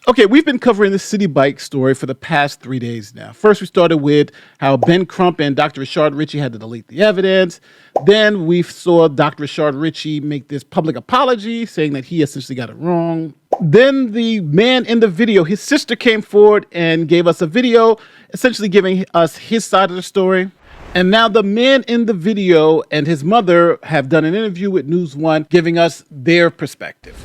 Okay, we've been covering the Citibike story for the past 3 days now. First, we started with how Ben Crump and Dr. Rashard Ritchie had to delete the evidence. Then we saw Dr. Rashard Ritchie make this public apology, saying that he essentially got it wrong. Then the man in the video, his sister came forward and gave us a video, essentially giving us his side of the story. And now the man in the video and his mother have done an interview with News One, giving us their perspective.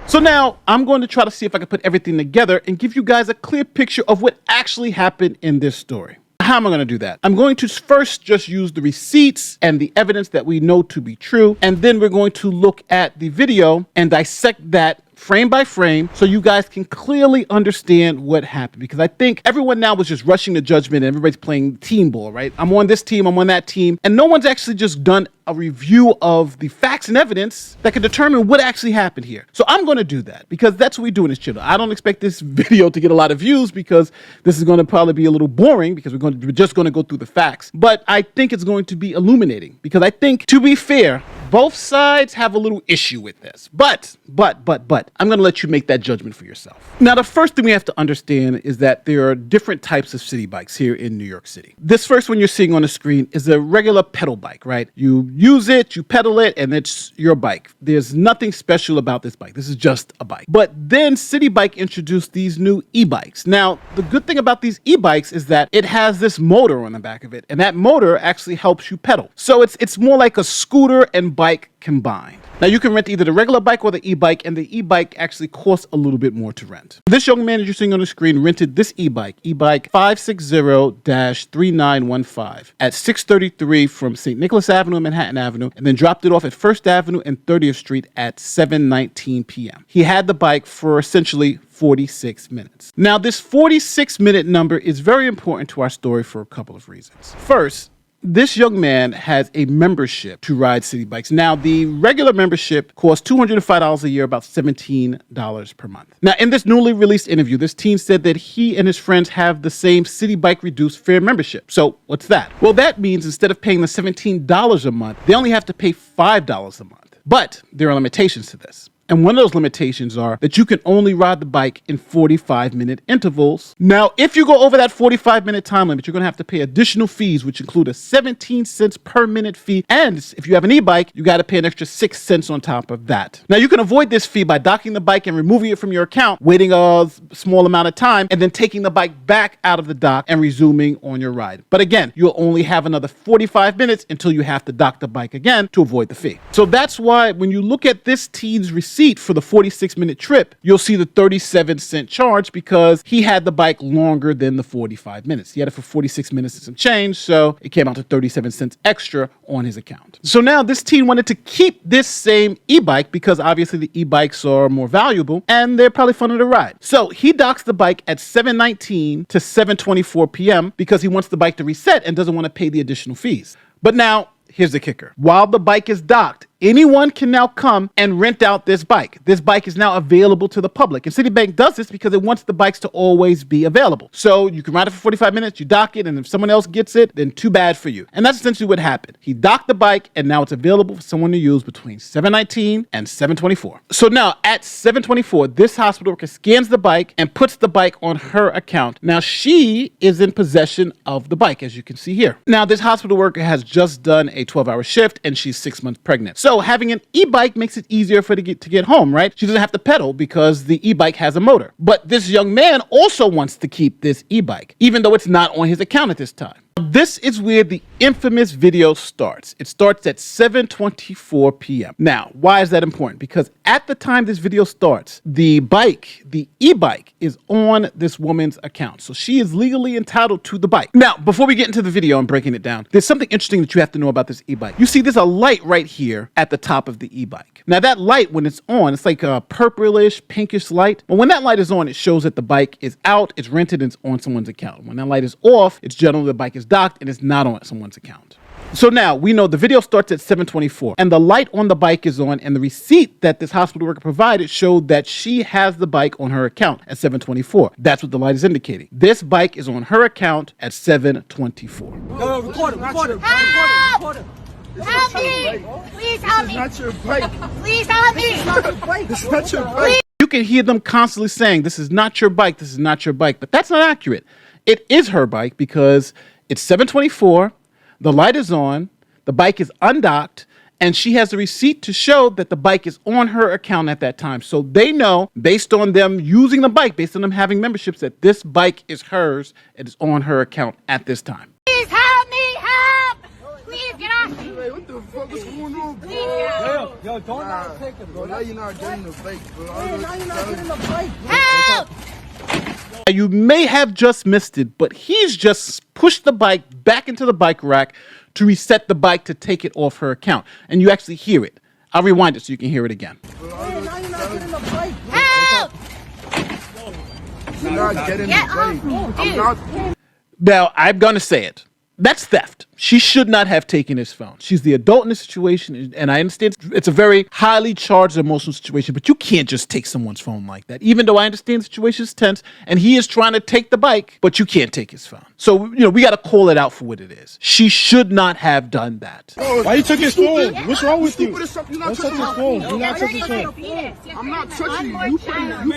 So now I'm going to try to see if I can put everything together and give you guys a clear picture of what actually happened in this story. How am I going to do that? I'm going to first just use the receipts and the evidence that we know to be true, and then we're going to look at the video and dissect that frame by frame so you guys can clearly understand what happened, because I think everyone now was just rushing to judgment and everybody's playing team ball, right? I'm on this team, I'm on that team, and no one's actually just done a review of the facts and evidence that can determine what actually happened here. So I'm going to do that because that's what we do in this channel. I don't expect this video to get a lot of views because this is going to probably be a little boring because we're just going to go through the facts, but I think it's going to be illuminating because I think, to be fair, both sides have a little issue with this, but I'm going to let you make that judgment for yourself. Now, the first thing we have to understand is that there are different types of city bikes here in New York City. This first one you're seeing on the screen is a regular pedal bike, right? You use it, you pedal it, and it's your bike. There's nothing special about this bike. This is just a bike. But then Citibike introduced these new e-bikes. Now, the good thing about these e-bikes is that it has this motor on the back of it, and that motor actually helps you pedal. So it's more like a scooter and bike combined. Now, you can rent either the regular bike or the e-bike, and the e-bike actually costs a little bit more to rent. This young man that you're seeing on the screen rented this e-bike 560-3915 at 633 from St. Nicholas Avenue and Manhattan Avenue, and then dropped it off at 1st Avenue and 30th Street at 7:19 p.m. He had the bike for essentially 46 minutes. Now, this 46-minute number is very important to our story for a couple of reasons. First, this young man has a membership to ride Citibikes. Now, the regular membership costs $205 a year, about $17 per month. Now, in this newly released interview, this teen said that he and his friends have the same Citibike reduced fare membership. So what's that? Well, that means instead of paying the $17 a month, they only have to pay $5 a month. But there are limitations to this. And one of those limitations are that you can only ride the bike in 45-minute intervals. Now, if you go over that 45-minute time limit, you're going to have to pay additional fees, which include a 17 cents per minute fee. And if you have an e-bike, you got to pay an extra 6 cents on top of that. Now, you can avoid this fee by docking the bike and removing it from your account, waiting a small amount of time, and then taking the bike back out of the dock and resuming on your ride. But again, you'll only have another 45 minutes until you have to dock the bike again to avoid the fee. So that's why when you look at this teen's receipt for the 46-minute trip, you'll see the 37-cent charge because he had the bike longer than the 45 minutes. He had it for 46 minutes and some change, so it came out to 37 cents extra on his account. So now this teen wanted to keep this same e-bike because obviously the e-bikes are more valuable and they're probably funner to ride. So he docks the bike at 7:19 to 7:24 p.m. because he wants the bike to reset and doesn't want to pay the additional fees. But now, here's the kicker. While the bike is docked, anyone can now come and rent out this bike. This bike is now available to the public. And Citibank does this because it wants the bikes to always be available. So you can ride it for 45 minutes, you dock it, and if someone else gets it, then too bad for you. And that's essentially what happened. He docked the bike, and now it's available for someone to use between 7:19 and 7:24. So now at 7:24, this hospital worker scans the bike and puts the bike on her account. Now she is in possession of the bike, as you can see here. Now this hospital worker has just done a 12-hour shift, and she's 6 months pregnant. So having an e-bike makes it easier for her to get home, right? She doesn't have to pedal because the e-bike has a motor. But this young man also wants to keep this e-bike, even though it's not on his account at this time. This is where the infamous video starts. It starts at 7:24 p.m. Now, why is that important? Because at the time this video starts, the e-bike is on this woman's account. So she is legally entitled to the bike. Now, before we get into the video and breaking it down, there's something interesting that you have to know about this e-bike. You see there's a light right here at the top of the e-bike. Now that light, when it's on, it's like a purplish, pinkish light. But when that light is on, it shows that the bike is out, it's rented, and it's on someone's account. When that light is off, it's generally the bike is docked and it's not on someone's account. So now we know the video starts at 7:24 and the light on the bike is on, and the receipt that this hospital worker provided showed that she has the bike on her account at 7:24. That's what the light is indicating. This bike is on her account at 7:24. No, record him. Help me! Please help me! This is not your bike. Please help me! This is not your bike. This is not your bike. You can hear them constantly saying, this is not your bike, this is not your bike. But that's not accurate. It is her bike because it's 7:24, the light is on, the bike is undocked, and she has a receipt to show that the bike is on her account at that time. So they know, based on them using the bike, based on them having memberships, that this bike is hers. It is on her account at this time. Please help me! Help! Please get off me! Hey, what the fuck is going on, bro? Please get off me! Yo, don't not take it, Bro, bro. now you're not getting the bike, bro. Now you're not getting the bike, bro. Help! You may have just missed it, but he's just pushed the bike back into the bike rack to reset the bike to take it off her account. And you actually hear it. I'll rewind it so you can hear it again. Hey, now you're not getting the bike, bro. Help! You're not getting Get the off bike. me, I'm dude. not. Now, I'm going to say it. That's theft. She should not have taken his phone. She's the adult in the situation, and I understand it's a very highly charged emotional situation, but you can't just take someone's phone like that. Even though I understand the situation is tense, and he is trying to take the bike, but you can't take his phone. So, we got to call it out for what it is. She should not have done that. Why you took his phone? What's wrong with you? Stupid as something. You're Don't not touch touching his my phone. phone. Do not touch his phone. I'm not touching you. You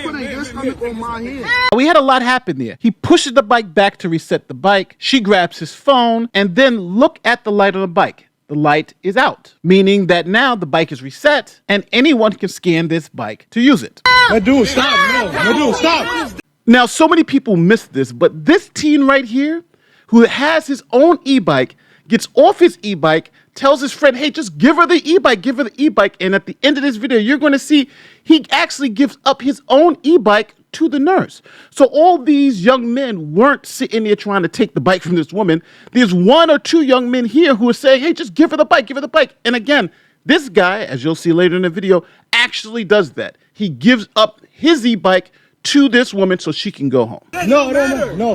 putting your stomach on my hand. We had a lot happen there. He pushes the bike back to reset the bike. She grabs his phone, and then look at the light on the bike. The light is out, meaning that now the bike is reset, and anyone can scan this bike to use it. My dude, stop. No, dude, stop. Now, so many people miss this, but this teen right here, who has his own e-bike, gets off his e-bike, tells his friend, hey, just give her the e-bike, give her the e-bike. And at the end of this video, you're going to see he actually gives up his own e-bike to the nurse. So all these young men weren't sitting there trying to take the bike from this woman. There's one or two young men here who are saying, hey, just give her the bike, give her the bike. And again, this guy, as you'll see later in the video, actually does that. He gives up his e-bike to this woman so she can go home. No. I said no.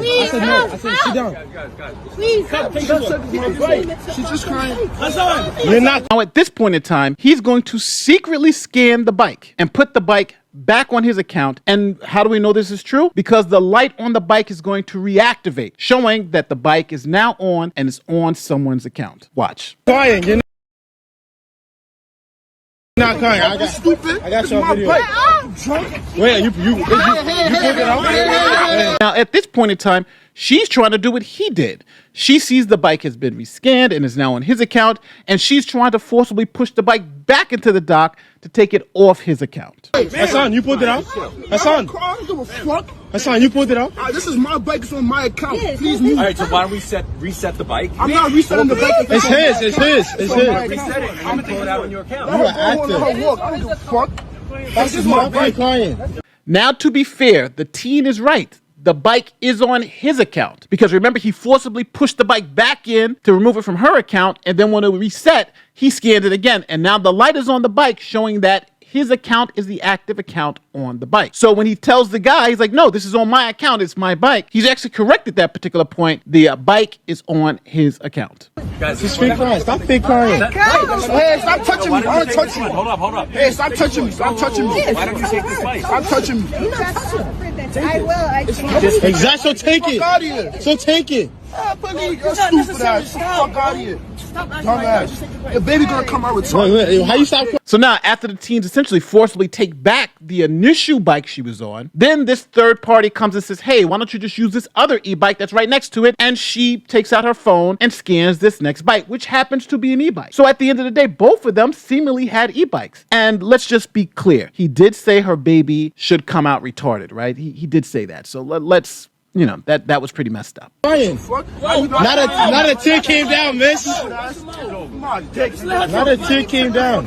I said sit down. Please help! She's just crying. You're not. Now, at this point in time, he's going to secretly scan the bike and put the bike back on his account. And how do we know this is true? Because the light on the bike is going to reactivate, showing that the bike is now on and is on someone's account. Watch. Crying. You're not crying. I got It's your my video. bike. Wait, you pulled it out? Now, at this point in time, she's trying to do what he did. She sees the bike has been rescanned and is now on his account, and she's trying to forcibly push the bike back into the dock to take it off his account. Hassan, you pulled it out? Hassan, I don't give a fuck. Hassan, you pulled it out? This is my bike. It's on my account. Please move. All right, so why don't we reset the bike? I'm not resetting the bike. It's his. It's his. It's his. Reset it, and I'm gonna pull it out on your account. You are active. I don't give a fuck. This is my bike. Crying. Now, to be fair, the teen is right. The bike is on his account. Because remember, he forcibly pushed the bike back in to remove it from her account, and then when it reset, he scanned it again. And now the light is on the bike, showing that his account is the active account on the bike. So when he tells the guy, he's like, no, this is on my account, it's my bike. He's actually corrected that particular point. The bike is on his account. Guys, Just fake crying. Stop fake crying. Hey, stop touching me. I don't touch you. Hold up. Hey, stop touching me. Stop touching me. Why don't you take this bike? Stop touching me. I will. Exactly. So take Fuck out of it. here. So take it. You're stupid ass. Fuck out of here. Dumbass. Your baby gonna come out with Wait, how you stop crying? So now, after the teens essentially forcibly take back the initial bike she was on, then this third party comes and says, hey, why don't you just use this other e-bike that's right next to it? And she takes out her phone and scans this next bike, which happens to be an e-bike. So at the end of the day, both of them seemingly had e-bikes. And let's just be clear. He did say her baby should come out retarded, right? He did say that. So let's, that was pretty messed up. Crying. Not a tear came down, miss. Not a tear came down.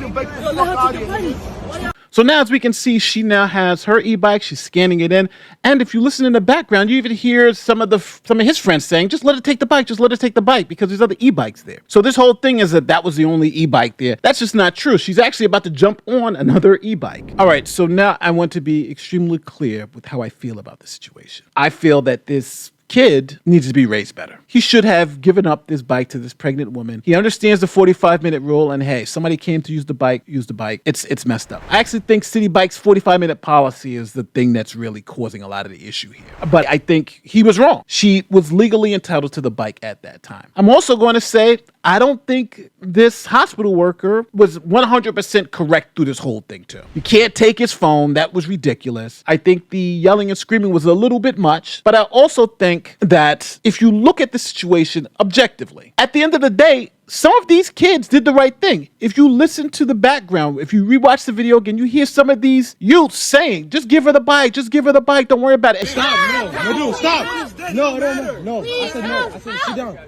So now, as we can see, she now has her e-bike. She's scanning it in, and if you listen in the background, you even hear some of his friends saying, "Just let it take the bike. Just let it take the bike," because there's other e-bikes there. So this whole thing is that was the only e-bike there. That's just not true. She's actually about to jump on another e-bike. All right. So now I want to be extremely clear with how I feel about the situation. I feel that this kid needs to be raised better. He should have given up this bike to this pregnant woman. He understands the 45-minute rule, and hey, somebody came to use the bike, use the bike. It's messed up. I actually think Citibike's 45-minute policy is the thing that's really causing a lot of the issue here. But I think he was wrong. She was legally entitled to the bike at that time. I'm also going to say, I don't think this hospital worker was 100% correct through this whole thing too. You can't take his phone. That was ridiculous. I think the yelling and screaming was a little bit much, but I also think that if you look at the situation objectively, at the end of the day, some of these kids did the right thing. If you listen to the background, if you rewatch the video again, you hear some of these youths saying, just give her the bike, just give her the bike, don't worry about it. Stop, no, dude, stop. No. I said no. I said sit down.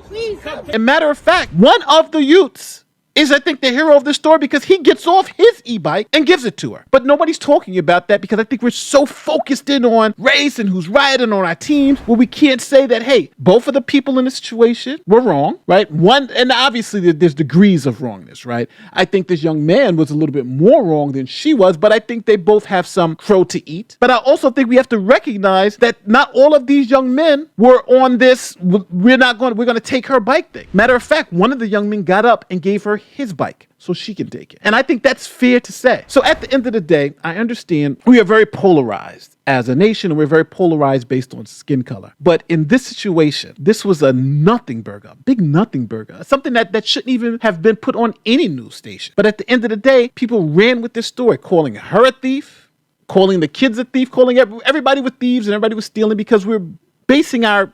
Please. And matter of fact, one of the youths is, I think, the hero of the story because he gets off his e-bike and gives it to her. But nobody's talking about that because I think we're so focused in on race and who's rioting on our teams where we can't say that, hey, both of the people in the situation were wrong, right? One, and obviously there's degrees of wrongness, right? I think this young man was a little bit more wrong than she was, but I think they both have some crow to eat. But I also think we have to recognize that not all of these young men were on this, we're going to take her bike thing. Matter of fact, one of the young men got up and gave her his bike so she can take it. And I think that's fair to say. So at the end of the day, I understand we are very polarized as a nation, and we're very polarized based on skin color. But in this situation, this was a nothing burger, big nothing burger, something that shouldn't even have been put on any news station. But at the end of the day, people ran with this story, calling her a thief, calling the kids a thief, calling everybody was thieves and everybody was stealing because we're basing our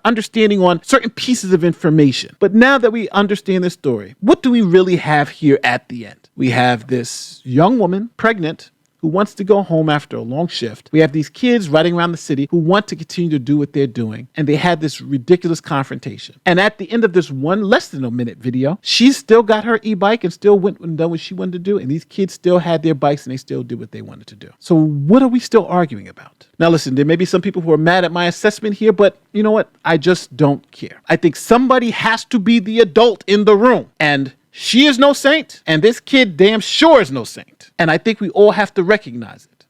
understanding on certain pieces of information. But now that we understand this story, what do we really have here at the end? We have this young woman, pregnant, who wants to go home after a long shift. We have these kids riding around the city who want to continue to do what they're doing. And they had this ridiculous confrontation. And at the end of this one less than a minute video, she still got her e-bike and still went and done what she wanted to do. And these kids still had their bikes and they still did what they wanted to do. So what are we still arguing about? Now listen, there may be some people who are mad at my assessment here, but you know what? I just don't care. I think somebody has to be the adult in the room. And she is no saint, and this kid damn sure is no saint. And I think we all have to recognize it.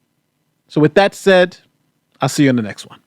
So with that said, I'll see you in the next one.